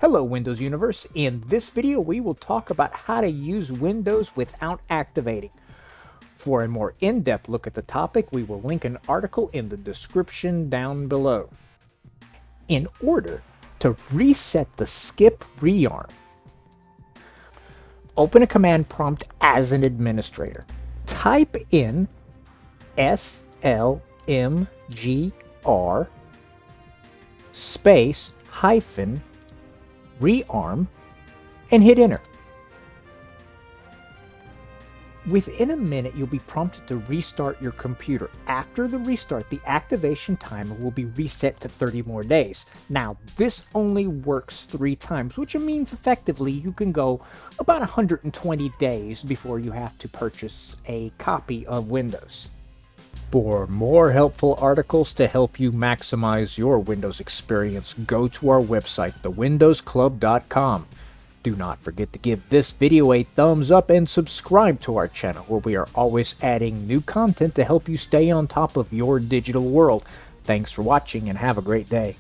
Hello Windows Universe. In this video we will talk about how to use Windows without activating. For a more in-depth look at the topic, we will link an article in the description down below. In order to reset the SkipRearm, open a command prompt as an administrator. Type in SLMGR space hyphen rearm and hit enter. Within a minute, you'll be prompted to restart your computer. After the restart, the activation timer will be reset to 30 more days. Now, this only works 3 times, which means effectively you can go about 120 days before you have to purchase a copy of Windows. For more helpful articles to help you maximize your Windows experience, go to our website, thewindowsclub.com. Do not forget to give this video a thumbs up and subscribe to our channel, where we are always adding new content to help you stay on top of your digital world. Thanks for watching and have a great day.